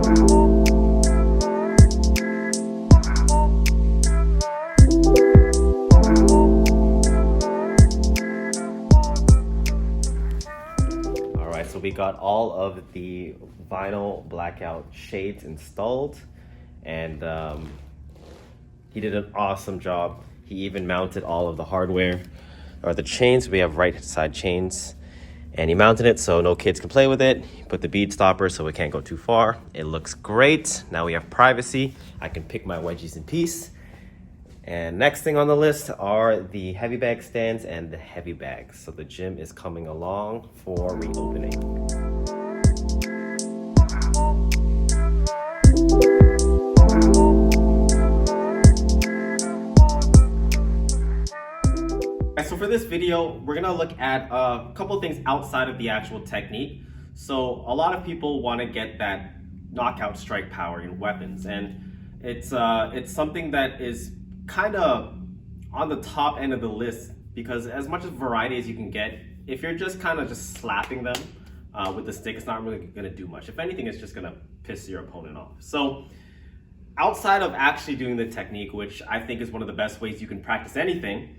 So we got all of the vinyl blackout shades installed, and he did an awesome job. He even mounted all of the hardware, or the chains. We have right side chains, and he mounted it so no kids can play with it. He put the bead stopper so it can't go too far. It looks great. Now we have privacy. I can pick my wedgies in peace. And next thing on the list are the heavy bag stands and the heavy bags. So the gym is coming along for reopening. So for this video, we're gonna look at a couple of things outside of the actual technique. So a lot of people wanna get that knockout strike power in weapons. And it's something that is kind of on the top end of the list, because as much as variety as you can get, if you're just kind of just slapping them with the stick, it's not really going to do much. If anything, it's just going to piss your opponent off. So outside of actually doing the technique, which I think is one of the best ways you can practice anything,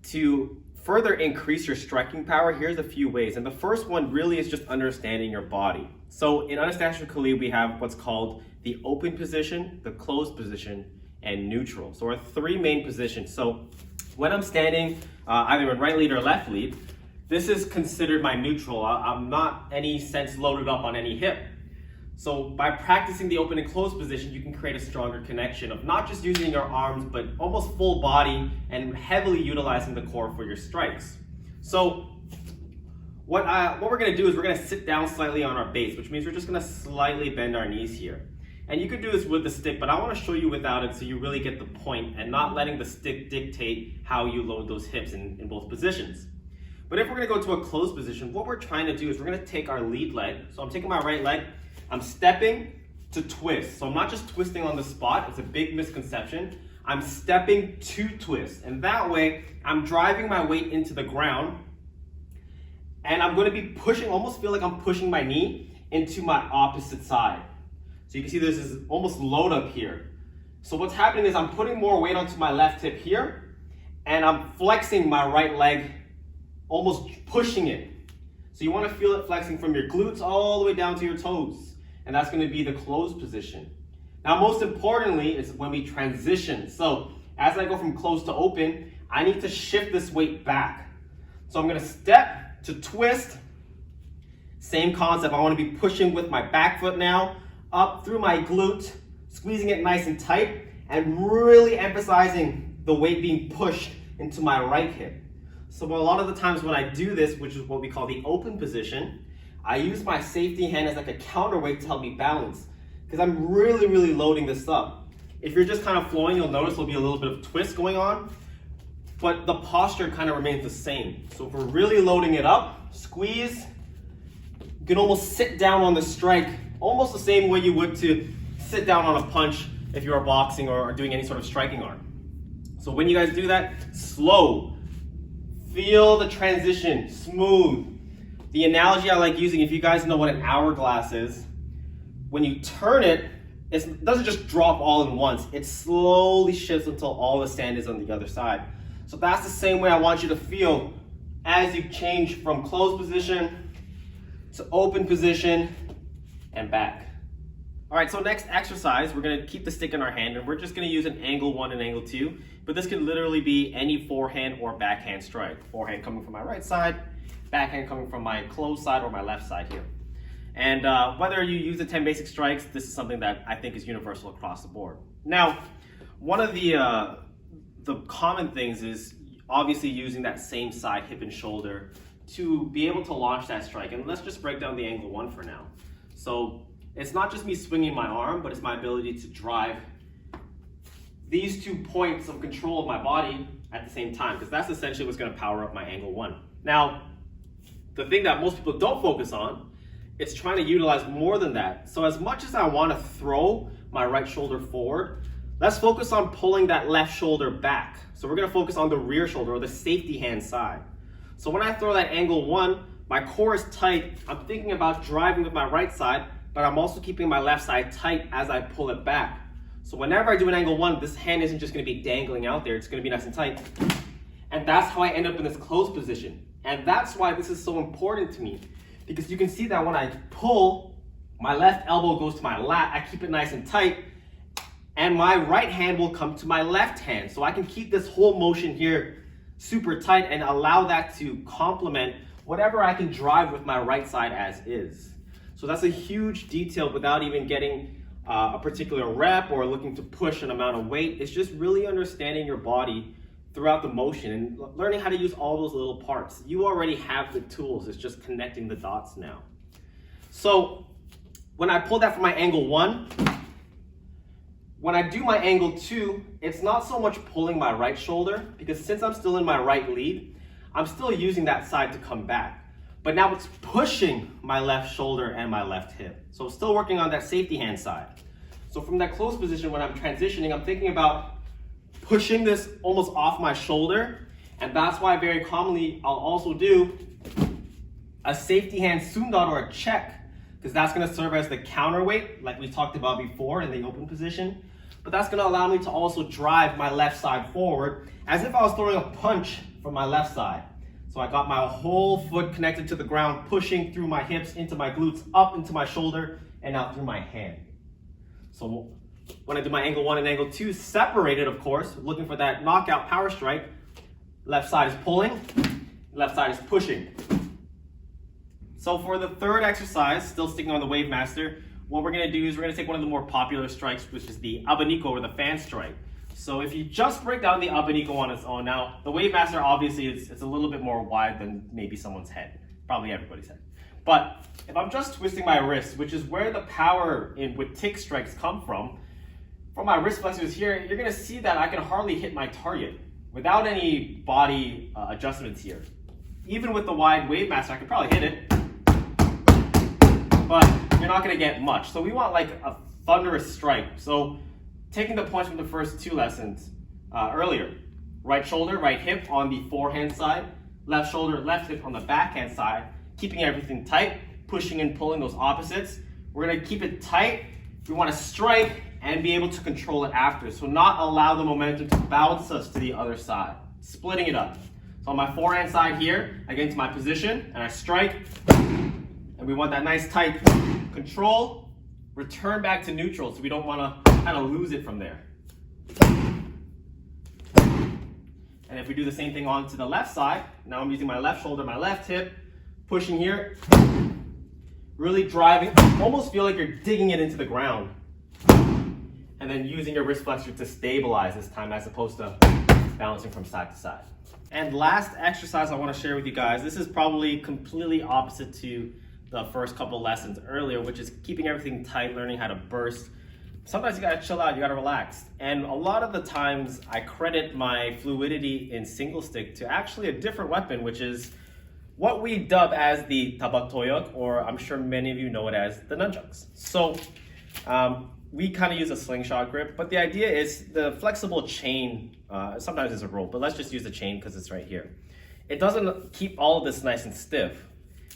to further increase your striking power, here's a few ways. And the first one really is just understanding your body. So in Anastacio, we have what's called the open position, the closed position, and neutral. So our three main positions. So when I'm standing either in right lead or left lead, this is considered my neutral. I'm not any sense loaded up on any hip. So by practicing the open and closed position, you can create a stronger connection of not just using your arms, but almost full body and heavily utilizing the core for your strikes. So what we're gonna do is we're gonna sit down slightly on our base, which means we're just gonna slightly bend our knees here. And you could do this with the stick, but I want to show you without it so you really get the point and not letting the stick dictate how you load those hips in both positions. But if we're going to go to a closed position, what we're trying to do is we're going to take our lead leg. So I'm taking my right leg, I'm stepping to twist. So I'm not just twisting on the spot, it's a big misconception. I'm stepping to twist, and that way I'm driving my weight into the ground, and I'm going to be pushing, almost feel like I'm pushing my knee into my opposite side. So you can see this is almost load up here. So what's happening is I'm putting more weight onto my left hip here, and I'm flexing my right leg, almost pushing it. So you want to feel it flexing from your glutes all the way down to your toes. And that's going to be the closed position. Now, most importantly, is when we transition. So as I go from closed to open, I need to shift this weight back. So I'm going to step to twist. Same concept. I want to be pushing with my back foot now, up through my glute, squeezing it nice and tight, and really emphasizing the weight being pushed into my right hip. So a lot of the times when I do this, which is what we call the open position, I use my safety hand as like a counterweight to help me balance, because I'm really loading this up. If you're just kind of flowing, you'll notice there'll be a little bit of twist going on, but the posture kind of remains the same. So if we're really loading it up, squeeze, you can almost sit down on the strike, almost the same way you would to sit down on a punch if you are boxing or doing any sort of striking art. So when you guys do that, slow. Feel the transition, smooth. The analogy I like using, if you guys know what an hourglass is, when you turn it, it doesn't just drop all in once. It slowly shifts until all the sand is on the other side. So that's the same way I want you to feel as you change from closed position to open position and back. All right, so next exercise, we're gonna keep the stick in our hand, and we're just gonna use an angle 1 and angle 2, but this can literally be any forehand or backhand strike. Forehand coming from my right side, backhand coming from my closed side or my left side here. And whether you use the 10 basic strikes, this is something that I think is universal across the board. Now, one of the common things is obviously using that same side, hip and shoulder, to be able to launch that strike. And let's just break down the angle 1 for now. So it's not just me swinging my arm, but it's my ability to drive these 2 points of control of my body at the same time, because that's essentially what's going to power up my angle 1. Now, the thing that most people don't focus on is trying to utilize more than that. So as much as I want to throw my right shoulder forward, let's focus on pulling that left shoulder back. So we're going to focus on the rear shoulder, or the safety hand side. So when I throw that angle 1, my core is tight. I'm thinking about driving with my right side, but I'm also keeping my left side tight as I pull it back. So whenever I do an angle 1, this hand isn't just going to be dangling out there, it's going to be nice and tight. And that's how I end up in this closed position. And that's why this is so important to me, because you can see that when I pull, my left elbow goes to my lat, I keep it nice and tight, and my right hand will come to my left hand. So I can keep this whole motion here super tight and allow that to complement whatever I can drive with my right side as is. So that's a huge detail without even getting a particular rep or looking to push an amount of weight. It's just really understanding your body throughout the motion and learning how to use all those little parts. You already have the tools, it's just connecting the dots now. So when I pull that from my angle 1, when I do my angle 2, it's not so much pulling my right shoulder, because since I'm still in my right lead, I'm still using that side to come back. But now it's pushing my left shoulder and my left hip. So still working on that safety hand side. So from that closed position, when I'm transitioning, I'm thinking about pushing this almost off my shoulder. And that's why very commonly I'll also do a safety hand sundot or a check, because that's going to serve as the counterweight like we talked about before in the open position. But that's going to allow me to also drive my left side forward as if I was throwing a punch from my left side. So I got my whole foot connected to the ground, pushing through my hips, into my glutes, up into my shoulder, and out through my hand. So when I do my angle 1 and angle 2, separated of course, looking for that knockout power strike, left side is pulling, left side is pushing. So for the third exercise, still sticking on the Wave Master, what we're going to do is we're going to take one of the more popular strikes, which is the Abanico, or the fan strike. So if you just break down the Abanico on its own, now the Wave Master obviously it's a little bit more wide than maybe someone's head, probably everybody's head. But if I'm just twisting my wrist, which is where the power with tick strikes come from my wrist flexors here, you're going to see that I can hardly hit my target without any body adjustments here. Even with the wide Wave Master, I could probably hit it, but you're not going to get much. So we want like a thunderous strike. So taking the points from the first 2 lessons earlier, right shoulder, right hip on the forehand side, left shoulder, left hip on the backhand side, keeping everything tight, pushing and pulling those opposites. We're going to keep it tight. We want to strike and be able to control it after. So not allow the momentum to bounce us to the other side, splitting it up. So on my forehand side here, I get into my position and I strike, and we want that nice tight control, return back to neutral, so we don't want to kind of lose it from there. And if we do the same thing on to the left side, now I'm using my left shoulder, my left hip, pushing here, really driving, almost feel like you're digging it into the ground. And then using your wrist flexor to stabilize this time as opposed to bouncing from side to side. And last exercise I want to share with you guys, this is probably completely opposite to the first couple lessons earlier, which is keeping everything tight, learning how to burst. Sometimes you gotta chill out, you gotta relax. And a lot of the times I credit my fluidity in single stick to actually a different weapon, which is what we dub as the tabaktoyok, or I'm sure many of you know it as the nunchucks. So we kind of use a slingshot grip, but the idea is the flexible chain, sometimes it's a rope, but let's just use the chain because it's right here. It doesn't keep all of this nice and stiff.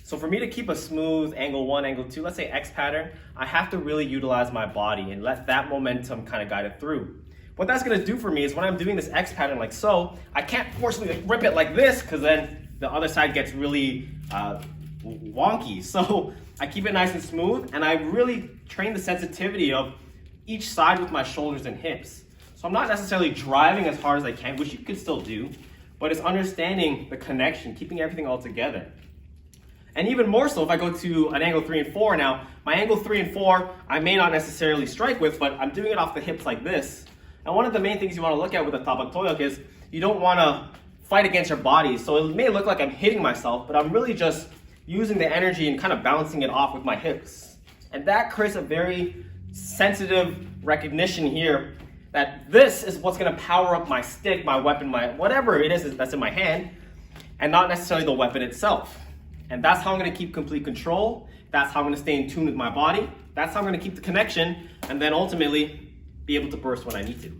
So for me to keep a smooth angle 1, angle 2, let's say X pattern, I have to really utilize my body and let that momentum kind of guide it through. What that's going to do for me is when I'm doing this X pattern like so, I can't forcibly rip it like this because then the other side gets really wonky. So I keep it nice and smooth, and I really train the sensitivity of each side with my shoulders and hips. So I'm not necessarily driving as hard as I can, which you could still do, but it's understanding the connection, keeping everything all together. And even more so if I go to an angle 3 and 4 now, my angle 3 and 4, I may not necessarily strike with, but I'm doing it off the hips like this. And one of the main things you want to look at with a tabaktoyok is you don't want to fight against your body. So it may look like I'm hitting myself, but I'm really just using the energy and kind of bouncing it off with my hips. And that creates a very sensitive recognition here that this is what's going to power up my stick, my weapon, my whatever it is that's in my hand, and not necessarily the weapon itself. And that's how I'm going to keep complete control. That's how I'm going to stay in tune with my body. That's how I'm going to keep the connection, and then ultimately be able to burst when I need to.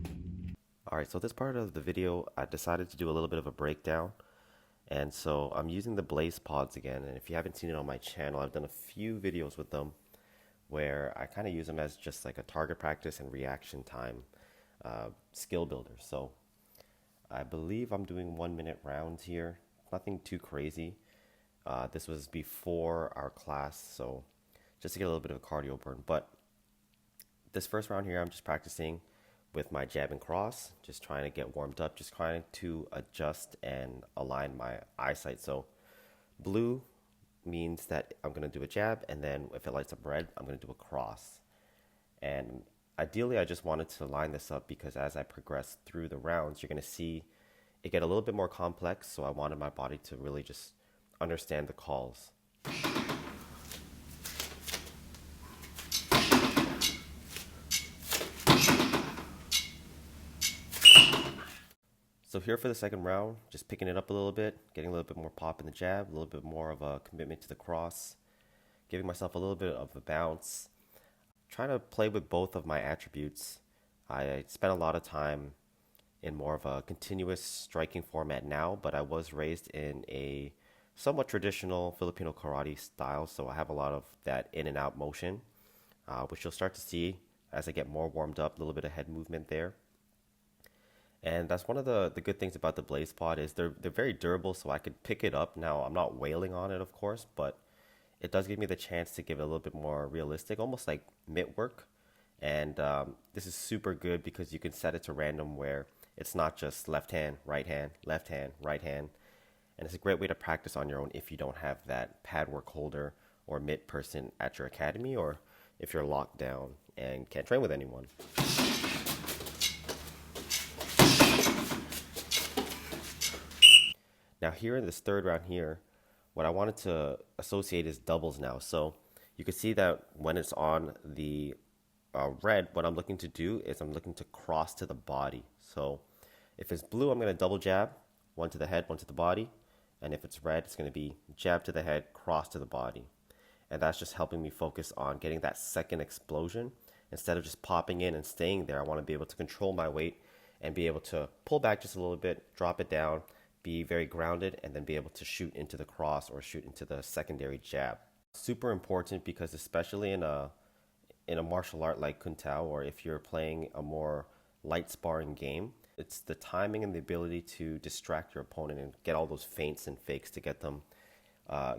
Alright, so this part of the video, I decided to do a little bit of a breakdown. And so I'm using the Blaze pods again. And if you haven't seen it on my channel, I've done a few videos with them. where I kind of use them as just like a target practice and reaction time skill builder. So I believe I'm doing 1 minute rounds here, nothing too crazy. This was before our class, so just to get a little bit of a cardio burn. But this first round here, I'm just practicing with my jab and cross, just trying to get warmed up, just trying to adjust and align my eyesight. So blue means that I'm going to do a jab, and then if it lights up red, I'm going to do a cross. And ideally, I just wanted to line this up because as I progress through the rounds, you're going to see it get a little bit more complex. So I wanted my body to really just understand the calls. So here for the second round, just picking it up a little bit, getting a little bit more pop in the jab, a little bit more of a commitment to the cross, giving myself a little bit of a bounce, trying to play with both of my attributes. I spent a lot of time in more of a continuous striking format now, but I was raised in a somewhat traditional Filipino karate style, so I have a lot of that in and out motion, which you'll start to see as I get more warmed up, a little bit of head movement there. And that's one of the good things about the Blaze Pod is they're very durable, so I could pick it up. Now, I'm not wailing on it, of course, but it does give me the chance to give it a little bit more realistic, almost like mitt work. And this is super good because you can set it to random where it's not just left hand, right hand, left hand, right hand. And it's a great way to practice on your own if you don't have that pad work holder or mitt person at your academy, or if you're locked down and can't train with anyone. Now here in this third round here, what I wanted to associate is doubles now. So you can see that when it's on the red, what I'm looking to do is I'm looking to cross to the body. So if it's blue, I'm going to double jab, one to the head, one to the body. And if it's red, it's going to be jab to the head, cross to the body. And that's just helping me focus on getting that second explosion. Instead of just popping in and staying there, I want to be able to control my weight and be able to pull back just a little bit, drop it down, be very grounded, and then be able to shoot into the cross or shoot into the secondary jab. Super important because especially in a martial art like Kun Tao, or if you're playing a more light sparring game, it's the timing and the ability to distract your opponent and get all those feints and fakes to get them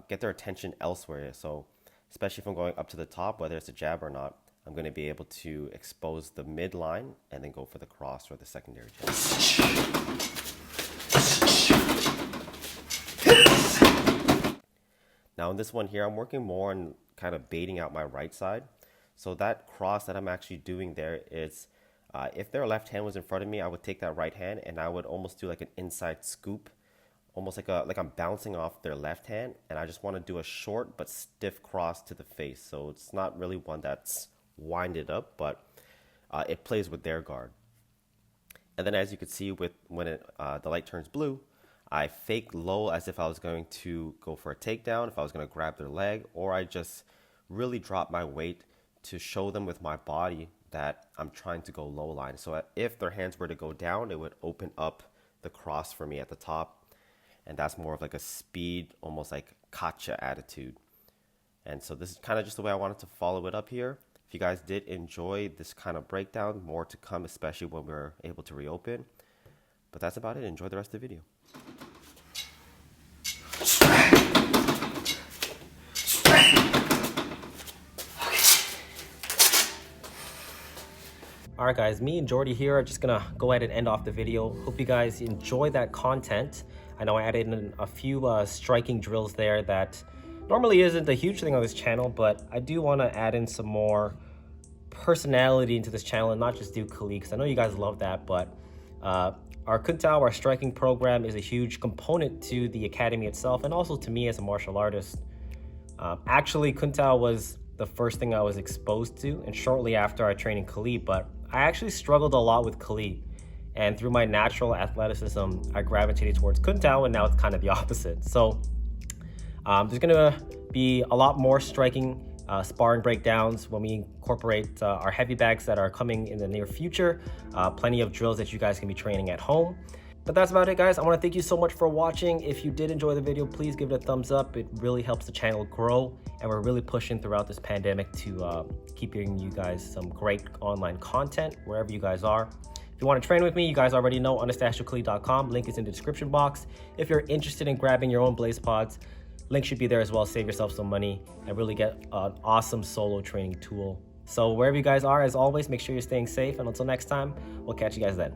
get their attention elsewhere. So especially if I'm going up to the top, whether it's a jab or not, I'm going to be able to expose the midline and then go for the cross or the secondary jab. Now in this one here, I'm working more on kind of baiting out my right side. So that cross that I'm actually doing there is, if their left hand was in front of me, I would take that right hand and I would almost do like an inside scoop, almost like I'm bouncing off their left hand, and I just want to do a short but stiff cross to the face. So it's not really one that's winded up, but it plays with their guard. And then as you can see when the light turns blue, I fake low as if I was going to go for a takedown, if I was going to grab their leg, or I just really drop my weight to show them with my body that I'm trying to go low line. So if their hands were to go down, it would open up the cross for me at the top. And that's more of like a speed, almost like gotcha attitude. And so this is kind of just the way I wanted to follow it up here. If you guys did enjoy this kind of breakdown, more to come, especially when we're able to reopen. But that's about it. Enjoy the rest of the video. Alright guys, me and Jordy here are just gonna go ahead and end off the video. Hope you guys enjoy that content. I know I added in a few striking drills there that normally isn't a huge thing on this channel, but I do want to add in some more personality into this channel and not just do Kali, because I know you guys love that, but our Kun Tao, our striking program, is a huge component to the academy itself and also to me as a martial artist. Actually, Kun Tao was the first thing I was exposed to, and shortly after I trained in Kali, but I actually struggled a lot with Kali, and through my natural athleticism, I gravitated towards Kun Tao, and now it's kind of the opposite. So there's gonna be a lot more striking sparring breakdowns when we incorporate our heavy bags that are coming in the near future. Plenty of drills that you guys can be training at home. But that's about it, guys. I want to thank you so much for watching. If you did enjoy the video, please give it a thumbs up. It really helps the channel grow, and we're really pushing throughout this pandemic to keep giving you guys some great online content wherever you guys are. If you want to train with me, you guys already know anastacioclee.com. Link is in the description box. If you're interested in grabbing your own Blaze Pods, link should be there as well. Save yourself some money and really get an awesome solo training tool. So wherever you guys are, as always, make sure you're staying safe. And until next time, we'll catch you guys then.